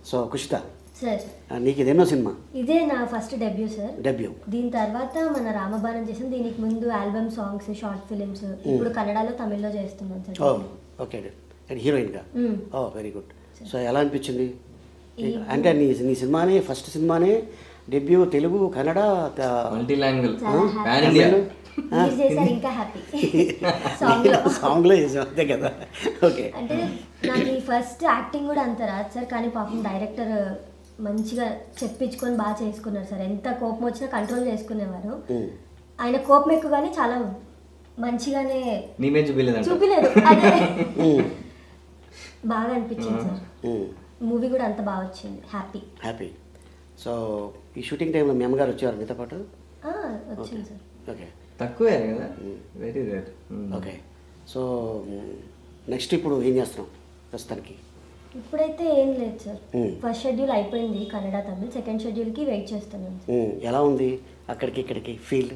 So Kushitha sir నీకు ఇదేనో cinema? ఇదే నా ఫస్ట్ డెబ్యూ సార్. డెబ్యూ. దీని తర్వాత మన రామబాణం చేసాం. దీనికి ముందు ఆల్బమ్ సాంగ్స్, షార్ట్ ఫిలిమ్స్, ఇప్పుడు కన్నడలో, తమిళ్లో చేస్తున్నాను సార్. ఓకే. అండ్ హీరోయిన్గా? Very good. సో ఎలా అనిపించింది? అంటే నీ సినిమానే ఫస్ట్ సినిమానే debut, Telugu, Kannada, multi language, ఇంకా హ్యాపీ. సాంగ్లో చేసాం అంతే కదా. ఓకే. అంటే నాకు ఈ ఫస్ట్ యాక్టింగ్ కూడా అంత రాదు సార్, కానీ పాపం డైరెక్టర్ మంచిగా చెప్పించుకొని బాగా చేసుకున్నారు సార్. ఎంత కోపం వచ్చినా కంట్రోల్ చేసుకునేవారు. ఆయన కోపం ఎక్కువగానే చాలా మంచిగానే చూపిలేదు. అదే బాగా అనిపించింది సార్. మూవీ కూడా అంత బాగా వచ్చింది. హ్యాపీ. సో ఈ షూటింగ్ టైంలో మీ అమ్మగారు వచ్చారు మీతో పాటు? వచ్చింది సార్. ఓకే. తక్కువే కదా, very rare. Okay. So next ఇప్పుడు ఏం చేస్తున్నాం ప్రస్తుతానికి? ఇప్పుడైతే ఏం లేదు సార్. ఫస్ట్ షెడ్యూల్ అయిపోయింది కన్నడ, తమిళ్. సెకండ్ షెడ్యూల్కి వెయిట్ చేస్తున్నాను. ఎలా ఉంది అక్కడికి ఇక్కడికి ఫీల్?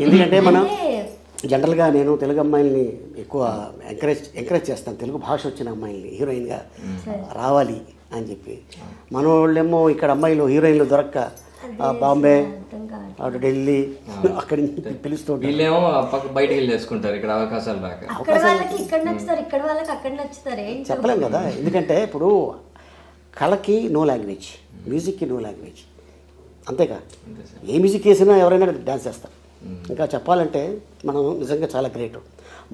ఎందుకంటే మనం జనరల్గా నేను తెలుగు అమ్మాయిల్ని ఎక్కువ ఎంకరేజ్ చేస్తాను, తెలుగు భాష వచ్చిన అమ్మాయిల్ని హీరోయిన్గా రావాలి అని చెప్పి. మన వాళ్ళేమో ఇక్కడ అమ్మాయిలు హీరోయిన్లు దొరక్క బాంబే, అటు ఢిల్లీ, అక్కడి నుంచి పిలుస్తూ వీళ్ళేమో బయటకు వెళ్ళి చేసుకుంటారు, ఇక్కడ అవకాశాలు రాక. చెప్పలేం కదా. ఎందుకంటే ఇప్పుడు కళకి నో లాంగ్వేజ్, మ్యూజిక్కి నో లాంగ్వేజ్. అంతేకా, ఏ మ్యూజిక్ వేసినా ఎవరైనా డ్యాన్స్ చేస్తారు. ఇంకా చెప్పాలంటే మనం నిజంగా చాలా గ్రేట్.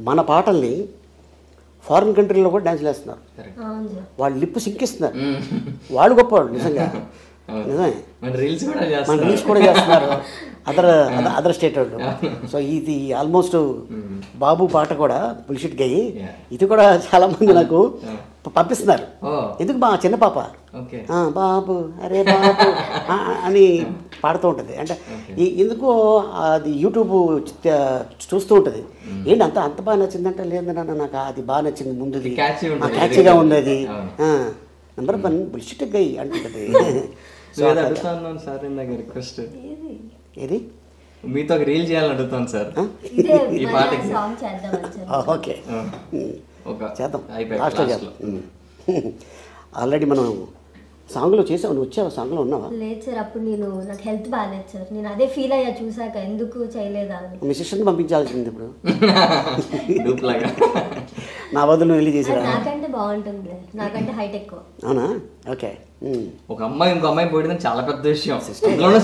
మన పాటల్ని ఫారిన్ కంట్రీలో కూడా డ్యాన్స్లు వేస్తున్నారు. వాళ్ళు లిప్పు సింకిస్తున్నారు. వాళ్ళు గొప్పవాళ్ళు నిజంగా. నిజమే. మన రీల్స్ కూడా చేస్తున్నారు అదర్ స్టేట్ వాళ్ళు. సో ఇది ఆల్మోస్ట్ బాబు పాట కూడా బుల్షిట్ గయ్యి, ఇది కూడా చాలా మంది నాకు పంపిస్తున్నారు. ఎందుకు మా చిన్న పాప బాబు అరే బాబు అని పాడుతూ ఉంటుంది. అంటే ఎందుకో అది యూట్యూబ్ చూస్తూ ఉంటుంది. ఏంటి అంత బాగా నచ్చిందంటే, లేదన్నా నాకు అది బాగా నచ్చింది, ముందుది క్యాచ్గా ఉండేది, నెంబర్ 1 బుల్షిట్ గయ్యి అంటుంటుంది. ఏది మీతో ఒక రీల్ చేయాలని అడుగుతాను సార్ ఈ పాటకి. ఓకే చేద్దాం, లాస్ట్లో చేద్దాం. ఆల్రెడీ మనం సాంగ్లో చేసావు. నువ్వు వచ్చావా? సాంగ్లో ఉన్నావా? లేదు సార్, అప్పుడు నాకు హెల్త్ బాగాలేదు సార్. నేను అదే ఫీల్ అయ్యా చూసాక, ఎందుకు చేయలేదా. మీ సిస్టర్ని పంపించాల్సింది ఇప్పుడు. నా బదులు నువ్వు వెళ్ళి చేసిరా? నాకంటే బాగుంటుంది, నాకంటే హైట్ ఎక్కువ. అవునా? ఓకే. ఒక అమ్మాయి ఇంకో అమ్మాయి పోయడం చాలా పెద్ద విషయం.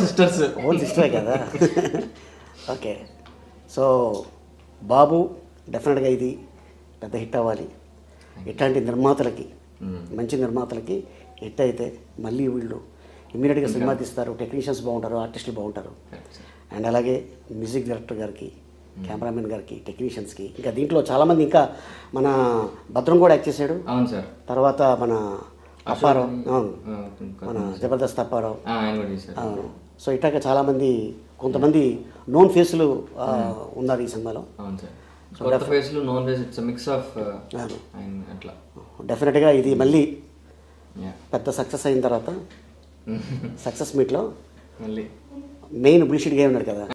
సిస్టర్స్ ఓన్ సిస్టరే కదా. ఓకే. సో బాబు డెఫినెట్గా ఇది పెద్ద హిట్ అవ్వాలి. ఇట్లాంటి నిర్మాతలకి, మంచి నిర్మాతలకి హిట్ అయితే మళ్ళీ వీళ్ళు ఇమ్మీడియట్గా సినిమా తీస్తారు. టెక్నీషియన్స్ బాగుంటారు, ఆర్టిస్టులు బాగుంటారు. అండ్ అలాగే మ్యూజిక్ డైరెక్టర్ గారికి, కెమెరామెన్ గారికి, టెక్నీషియన్స్కి, ఇంకా దీంట్లో చాలామంది, ఇంకా మన భద్రం కూడా యాక్ట్ చేశాడు. అవును సార్. తర్వాత మన అప్పారావు, అవును, మన జబర్దస్త్ అప్పారావు, అవును. సో ఇట్లాగా చాలామంది, కొంతమంది నోన్ ఫేస్లు ఉన్నారు ఈ సినిమాలో. డెఫినెట్గా ఇది మళ్ళీ పెద్ద సక్సెస్ అయిన తర్వాత సక్సెస్ మీట్లో మెయిన్ బుల్షిట్ గా ఉన్నాడు కదా.